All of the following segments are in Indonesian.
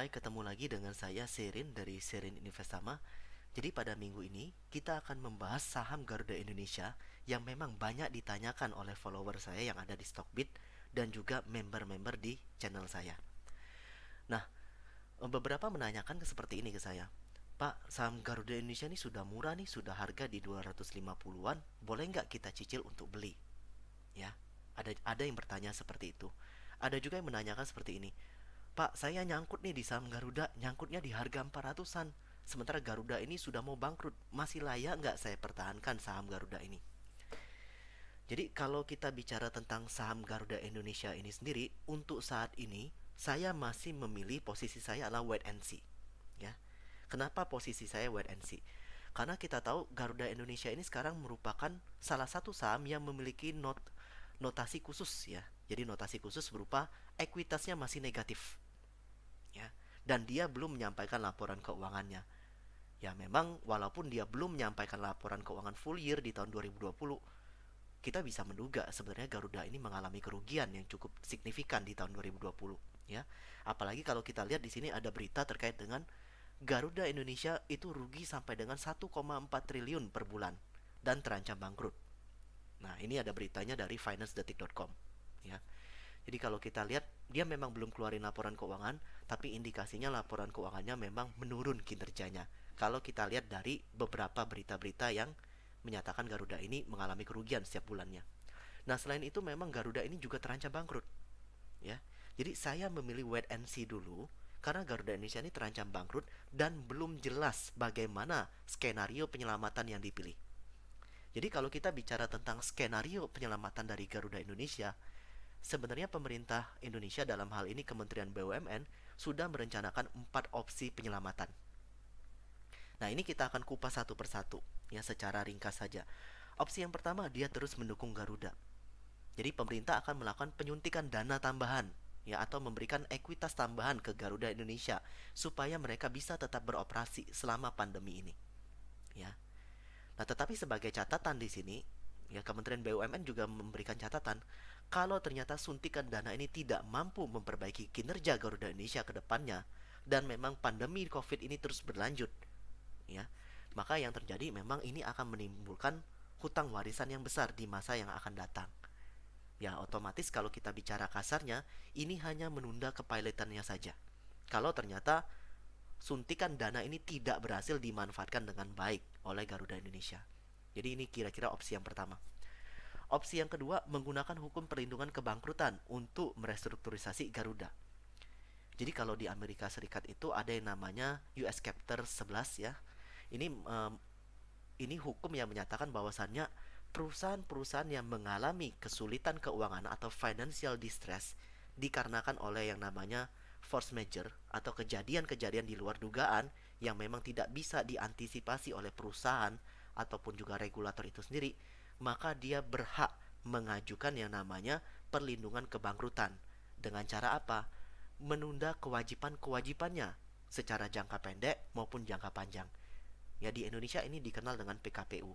Hai, ketemu lagi dengan saya Serin dari Serin Investama. Jadi pada minggu ini kita akan membahas saham Garuda Indonesia yang memang banyak ditanyakan oleh follower saya yang ada di Stockbit dan juga member-member di channel saya. Nah, beberapa menanyakan seperti ini ke saya. Pak, saham Garuda Indonesia ini sudah murah nih, sudah harga di 250-an, boleh nggak kita cicil untuk beli? Ya, ada yang bertanya seperti itu. Ada juga yang menanyakan seperti ini. Pak, saya nyangkut nih di saham Garuda, nyangkutnya di harga 400-an. Sementara Garuda ini sudah mau bangkrut, masih layak nggak saya pertahankan saham Garuda ini? Jadi kalau kita bicara tentang saham Garuda Indonesia ini sendiri, untuk saat ini saya masih memilih posisi saya adalah wait and see. Ya, kenapa posisi saya wait and see? Karena kita tahu Garuda Indonesia ini sekarang merupakan salah satu saham yang memiliki notasi khusus ya. Jadi notasi khusus berupa ekuitasnya masih negatif ya, dan dia belum menyampaikan laporan keuangannya. Ya memang walaupun dia belum menyampaikan laporan keuangan full year di tahun 2020, kita bisa menduga sebenarnya Garuda ini mengalami kerugian yang cukup signifikan di tahun 2020 ya. Apalagi kalau kita lihat di sini ada berita terkait dengan Garuda Indonesia itu rugi sampai dengan 1,4 triliun per bulan dan terancam bangkrut. Nah, ini ada beritanya dari financedetik.com ya. Jadi kalau kita lihat dia memang belum keluarin laporan keuangan, tapi indikasinya laporan keuangannya memang menurun kinerjanya. Kalau kita lihat dari beberapa berita-berita yang menyatakan Garuda ini mengalami kerugian setiap bulannya. Nah, selain itu memang Garuda ini juga terancam bangkrut, ya. Jadi saya memilih wait and see dulu karena Garuda Indonesia ini terancam bangkrut dan belum jelas bagaimana skenario penyelamatan yang dipilih. Jadi kalau kita bicara tentang skenario penyelamatan dari Garuda Indonesia, sebenarnya pemerintah Indonesia dalam hal ini Kementerian BUMN sudah merencanakan 4 opsi penyelamatan. Nah, ini kita akan kupas satu persatu ya secara ringkas saja. Opsi yang pertama, dia terus mendukung Garuda. Jadi pemerintah akan melakukan penyuntikan dana tambahan ya atau memberikan ekuitas tambahan ke Garuda Indonesia supaya mereka bisa tetap beroperasi selama pandemi ini ya. Nah, tetapi sebagai catatan di sini, ya Kementerian BUMN juga memberikan catatan kalau ternyata suntikan dana ini tidak mampu memperbaiki kinerja Garuda Indonesia ke depannya dan memang pandemi Covid ini terus berlanjut, ya. Maka yang terjadi memang ini akan menimbulkan hutang warisan yang besar di masa yang akan datang. Ya, otomatis kalau kita bicara kasarnya, ini hanya menunda kepilotannya saja. Kalau ternyata suntikan dana ini tidak berhasil dimanfaatkan dengan baik oleh Garuda Indonesia. Jadi ini kira-kira opsi yang pertama. Opsi yang kedua, menggunakan hukum perlindungan kebangkrutan untuk merestrukturisasi Garuda. Jadi kalau di Amerika Serikat itu ada yang namanya US Chapter 11 ya. Ini ini hukum yang menyatakan bahwasannya perusahaan-perusahaan yang mengalami kesulitan keuangan atau financial distress dikarenakan oleh yang namanya force major atau kejadian-kejadian di luar dugaan yang memang tidak bisa diantisipasi oleh perusahaan ataupun juga regulator itu sendiri, maka dia berhak mengajukan yang namanya perlindungan kebangkrutan. Dengan cara apa? Menunda kewajiban-kewajibannya secara jangka pendek maupun jangka panjang. Ya, di Indonesia ini dikenal dengan PKPU.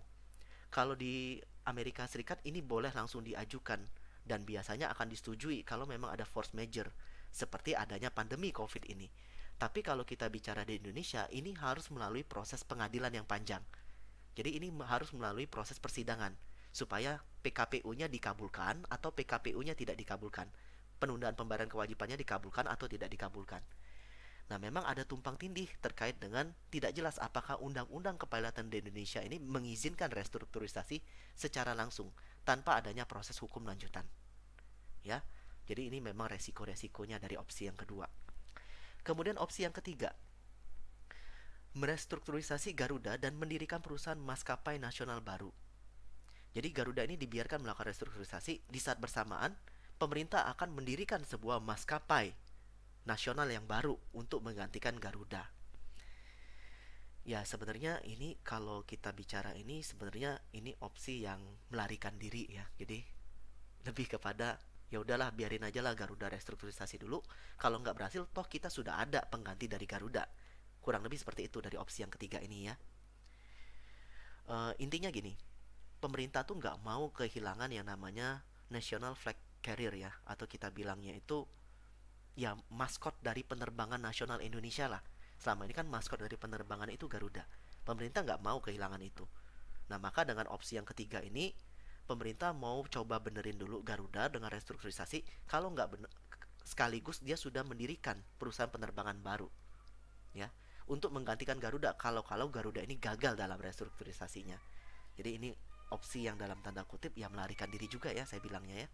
Kalau di Amerika Serikat ini boleh langsung diajukan dan biasanya akan disetujui kalau memang ada force major seperti adanya pandemi COVID ini. Tapi kalau kita bicara di Indonesia, ini harus melalui proses pengadilan yang panjang. Jadi ini harus melalui proses persidangan supaya PKPU-nya dikabulkan atau PKPU-nya tidak dikabulkan. Penundaan pembayaran kewajibannya dikabulkan atau tidak dikabulkan. Nah, memang ada tumpang tindih terkait dengan tidak jelas apakah undang-undang kepilotan di Indonesia ini mengizinkan restrukturisasi secara langsung tanpa adanya proses hukum lanjutan. Ya. Jadi ini memang resiko-resikonya dari opsi yang kedua. Kemudian opsi yang ketiga, merestrukturisasi Garuda dan mendirikan perusahaan maskapai nasional baru. Jadi Garuda ini dibiarkan melakukan restrukturisasi, di saat bersamaan pemerintah akan mendirikan sebuah maskapai nasional yang baru untuk menggantikan Garuda. Ya sebenarnya ini kalau kita bicara ini sebenarnya ini opsi yang melarikan diri ya. Jadi lebih kepada ya udahlah biarin aja lah Garuda restrukturisasi dulu. Kalau nggak berhasil toh kita sudah ada pengganti dari Garuda. Kurang lebih seperti itu dari opsi yang ketiga ini ya. Intinya gini, pemerintah tuh nggak mau kehilangan yang namanya national flag carrier ya, atau kita bilangnya itu ya maskot dari penerbangan nasional Indonesia lah. Selama ini kan maskot dari penerbangan itu Garuda. Pemerintah nggak mau kehilangan itu. Nah, maka dengan opsi yang ketiga ini, pemerintah mau coba benerin dulu Garuda dengan restrukturisasi. Kalau nggak bener, sekaligus dia sudah mendirikan perusahaan penerbangan baru, ya, untuk menggantikan Garuda kalau Garuda ini gagal dalam restrukturisasinya. Jadi ini opsi yang dalam tanda kutip ya melarikan diri juga ya saya bilangnya ya.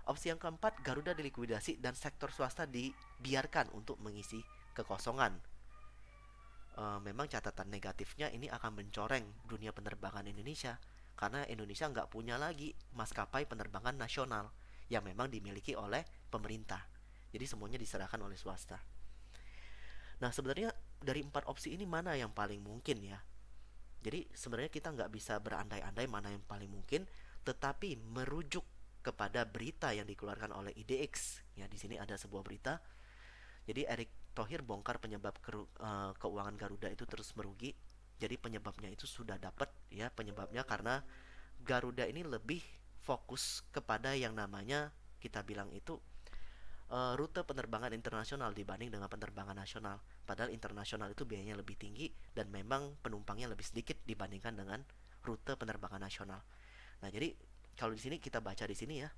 Opsi yang keempat, Garuda dilikuidasi dan sektor swasta dibiarkan untuk mengisi kekosongan. Memang catatan negatifnya ini akan mencoreng dunia penerbangan Indonesia karena Indonesia nggak punya lagi maskapai penerbangan nasional yang memang dimiliki oleh pemerintah. Jadi semuanya diserahkan oleh swasta. Nah, sebenarnya dari empat opsi ini mana yang paling mungkin ya? Jadi sebenarnya kita nggak bisa berandai-andai mana yang paling mungkin, tetapi merujuk kepada berita yang dikeluarkan oleh IDX. Ya, di sini ada sebuah berita. Jadi Erick Thohir bongkar penyebab keuangan Garuda itu terus merugi. Jadi penyebabnya itu sudah dapat ya, penyebabnya karena Garuda ini lebih fokus kepada yang namanya kita bilang itu rute penerbangan internasional dibanding dengan penerbangan nasional. Padahal internasional itu biayanya lebih tinggi dan memang penumpangnya lebih sedikit dibandingkan dengan rute penerbangan nasional. Nah, jadi kalau di sini kita baca di sini ya,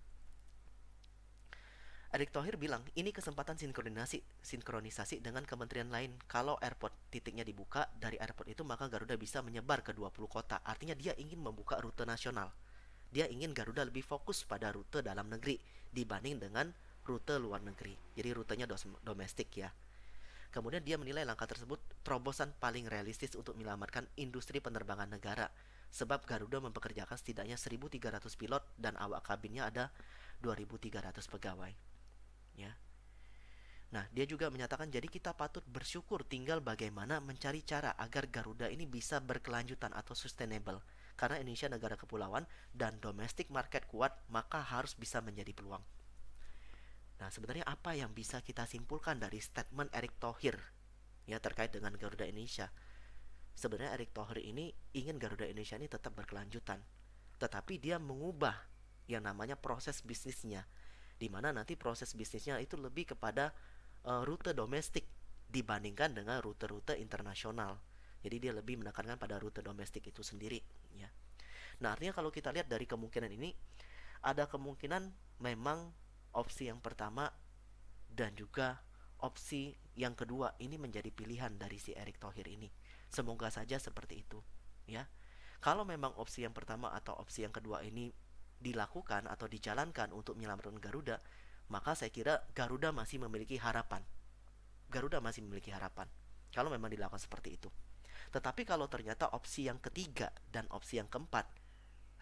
Erick Thohir bilang ini kesempatan sinkronisasi dengan kementerian lain. Kalau airport titiknya dibuka dari airport itu, maka Garuda bisa menyebar ke 20 kota. Artinya dia ingin membuka rute nasional. Dia ingin Garuda lebih fokus pada rute dalam negeri dibanding dengan rute luar negeri. Jadi rutenya domestik ya. Kemudian dia menilai langkah tersebut terobosan paling realistis untuk menyelamatkan industri penerbangan negara. Sebab Garuda mempekerjakan setidaknya 1.300 pilot dan awak kabinnya ada 2.300 pegawai. Ya. Nah, dia juga menyatakan jadi kita patut bersyukur, tinggal bagaimana mencari cara agar Garuda ini bisa berkelanjutan atau sustainable. Karena Indonesia negara kepulauan dan domestic market kuat, maka harus bisa menjadi peluang. Nah, sebenarnya apa yang bisa kita simpulkan dari statement Erick Thohir ya terkait dengan Garuda Indonesia? Sebenarnya Erick Thohir ini ingin Garuda Indonesia ini tetap berkelanjutan, tetapi dia mengubah yang namanya proses bisnisnya, di mana nanti proses bisnisnya itu lebih kepada rute domestik dibandingkan dengan rute-rute internasional. Jadi dia lebih menekankan pada rute domestik itu sendiri ya. Nah, artinya kalau kita lihat dari kemungkinan ini, ada kemungkinan memang opsi yang pertama dan juga opsi yang kedua ini menjadi pilihan dari si Erick Thohir ini. Semoga saja seperti itu ya. Kalau memang opsi yang pertama atau opsi yang kedua ini dilakukan atau dijalankan untuk menyelamatkan Garuda, maka saya kira Garuda masih memiliki harapan. Garuda masih memiliki harapan kalau memang dilakukan seperti itu. Tetapi kalau ternyata opsi yang ketiga dan opsi yang keempat,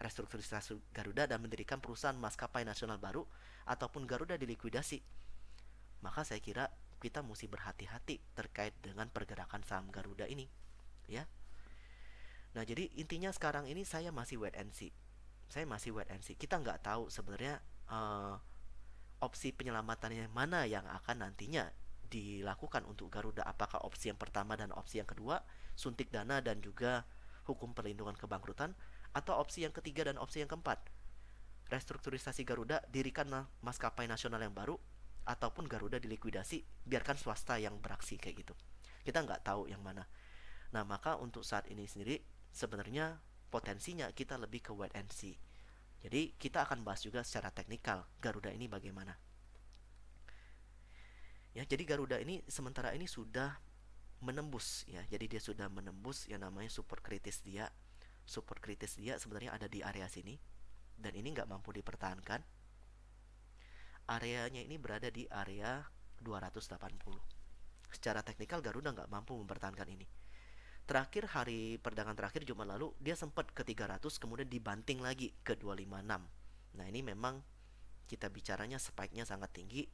restrukturisasi Garuda dan mendirikan perusahaan maskapai nasional baru ataupun Garuda dilikuidasi, maka saya kira kita mesti berhati-hati terkait dengan pergerakan saham Garuda ini ya. Nah, jadi intinya sekarang ini saya masih wait and see. Saya masih wait and see. Kita nggak tahu sebenarnya opsi penyelamatannya mana yang akan nantinya dilakukan untuk Garuda. Apakah opsi yang pertama dan opsi yang kedua, suntik dana dan juga hukum perlindungan kebangkrutan, atau opsi yang ketiga dan opsi yang keempat, restrukturisasi Garuda, dirikan maskapai nasional yang baru, ataupun Garuda dilikuidasi, biarkan swasta yang beraksi kayak gitu. Kita nggak tahu yang mana. Nah, maka untuk saat ini sendiri sebenarnya potensinya kita lebih ke wait and see. Jadi kita akan bahas juga secara teknikal Garuda ini bagaimana. Ya, jadi Garuda ini sementara ini sudah menembus ya. Jadi dia sudah menembus yang namanya support kritis dia. Support kritis dia sebenarnya ada di area sini dan ini nggak mampu dipertahankan. Areanya ini berada di area 280. Secara teknikal Garuda nggak mampu mempertahankan ini. Terakhir hari perdagangan terakhir Jumat lalu dia sempat ke 300 kemudian dibanting lagi ke 256. Nah, ini memang kita bicaranya spike-nya sangat tinggi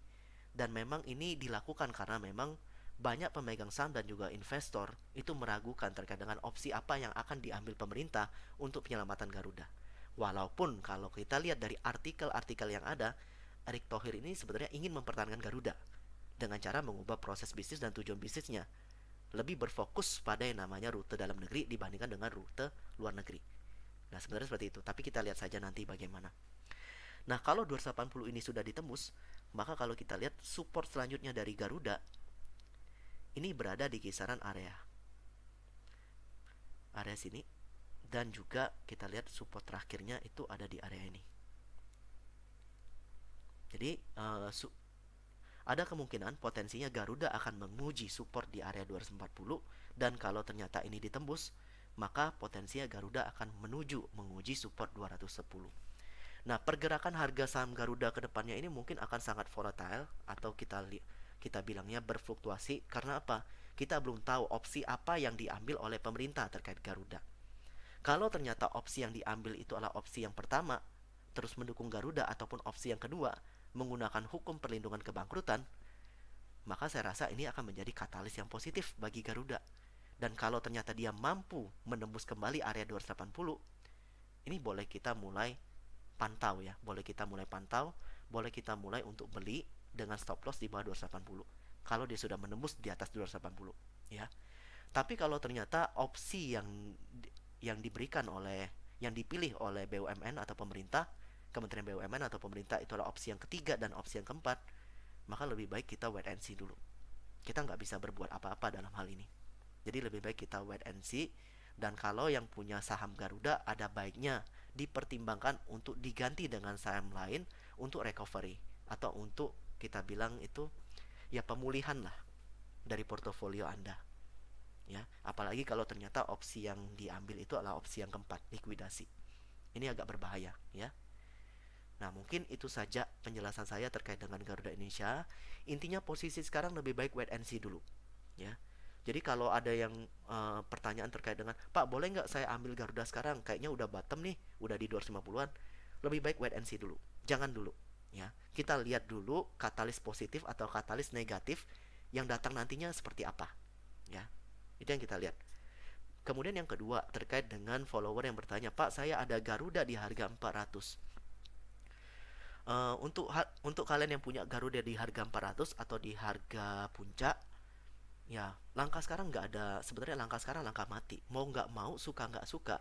dan memang ini dilakukan karena memang banyak pemegang saham dan juga investor itu meragukan terkait dengan opsi apa yang akan diambil pemerintah untuk penyelamatan Garuda. Walaupun kalau kita lihat dari artikel-artikel yang ada, Erick Thohir ini sebenarnya ingin mempertahankan Garuda dengan cara mengubah proses bisnis dan tujuan bisnisnya, lebih berfokus pada yang namanya rute dalam negeri dibandingkan dengan rute luar negeri. Nah, sebenarnya seperti itu, tapi kita lihat saja nanti bagaimana. Nah, kalau 280 ini sudah ditembus, Maka kalau kita lihat support selanjutnya dari Garuda ini berada di kisaran area sini, dan juga kita lihat support terakhirnya itu ada di area ini. Jadi ada kemungkinan potensinya Garuda akan menguji support di area 240, dan kalau ternyata ini ditembus, maka potensinya Garuda akan menguji support 210. Nah, pergerakan harga saham Garuda ke depannya ini mungkin akan sangat volatile, atau kita bilangnya berfluktuasi. Karena apa? Kita belum tahu opsi apa yang diambil oleh pemerintah terkait Garuda. Kalau ternyata opsi yang diambil itu adalah opsi yang pertama, terus mendukung Garuda, ataupun opsi yang kedua, menggunakan hukum perlindungan kebangkrutan, maka saya rasa ini akan menjadi katalis yang positif bagi Garuda. Dan kalau ternyata dia mampu menembus kembali area 280, ini boleh kita mulai pantau ya, boleh kita mulai untuk beli dengan stop loss di bawah 280 kalau dia sudah menembus di atas 280 ya. Tapi kalau ternyata opsi yang dipilih oleh BUMN atau pemerintah, Kementerian BUMN atau pemerintah, itu adalah opsi yang ketiga dan opsi yang keempat, maka lebih baik kita wait and see dulu. Kita nggak bisa berbuat apa-apa dalam hal ini. Jadi lebih baik kita wait and see. Dan kalau yang punya saham Garuda, ada baiknya dipertimbangkan untuk diganti dengan saham lain untuk recovery, atau untuk kita bilang itu ya pemulihan lah dari portofolio Anda ya. Apalagi kalau ternyata opsi yang diambil itu adalah opsi yang keempat, likuidasi. Ini agak berbahaya ya. Nah, mungkin itu saja penjelasan saya terkait dengan Garuda Indonesia. Intinya posisi sekarang lebih baik wait and see dulu ya. Jadi kalau ada yang pertanyaan terkait dengan, Pak, boleh nggak saya ambil Garuda sekarang? Kayaknya udah bottom nih, udah di 250-an. Lebih baik wait and see dulu. Jangan dulu ya. Kita lihat dulu katalis positif atau katalis negatif yang datang nantinya seperti apa ya. Itu yang kita lihat. Kemudian yang kedua terkait dengan follower yang bertanya, Pak, saya ada Garuda di harga 400. Untuk kalian yang punya Garuda di harga 400 atau di harga puncak, ya langkah sekarang nggak ada. Sebenarnya langkah sekarang langkah mati. Mau nggak mau, suka nggak suka,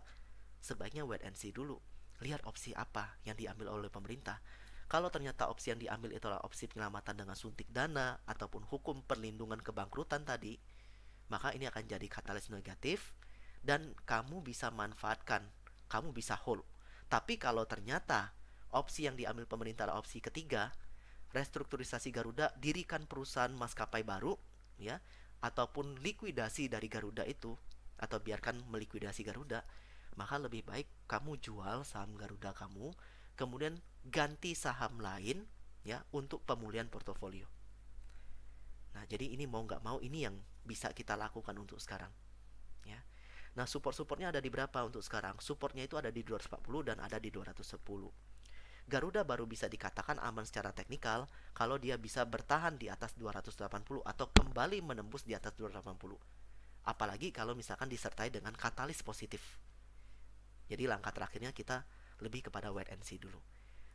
sebaiknya wait and see dulu. Lihat opsi apa yang diambil oleh pemerintah. Kalau ternyata opsi yang diambil itu adalah opsi penyelamatan dengan suntik dana ataupun hukum perlindungan kebangkrutan tadi, maka ini akan jadi katalis negatif dan kamu bisa manfaatkan, kamu bisa hold. Tapi kalau ternyata opsi yang diambil pemerintah adalah opsi ketiga, restrukturisasi Garuda, dirikan perusahaan maskapai baru ya, ataupun likuidasi dari Garuda itu, atau biarkan melikuidasi Garuda, maka lebih baik kamu jual saham Garuda kamu, kemudian ganti saham lain ya untuk pemulihan portofolio. Nah, jadi ini mau nggak mau ini yang bisa kita lakukan untuk sekarang ya. Nah, supportnya ada di berapa untuk sekarang? Supportnya itu ada di 240 dan ada di 210. Garuda baru bisa dikatakan aman secara teknikal kalau dia bisa bertahan di atas 280 atau kembali menembus di atas 280. Apalagi kalau misalkan disertai dengan katalis positif. Jadi langkah terakhirnya kita lebih kepada wait and see dulu.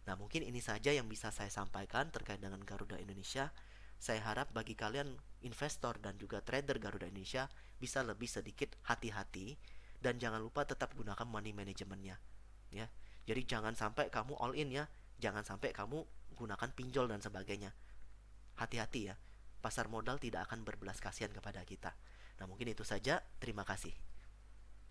Nah, mungkin ini saja yang bisa saya sampaikan terkait dengan Garuda Indonesia. Saya harap bagi kalian investor dan juga trader Garuda Indonesia bisa lebih sedikit hati-hati dan jangan lupa tetap gunakan money manajemennya ya. Jadi jangan sampai kamu all in ya, jangan sampai kamu gunakan pinjol dan sebagainya. Hati-hati ya, pasar modal tidak akan berbelas kasihan kepada kita. Nah, mungkin itu saja, terima kasih.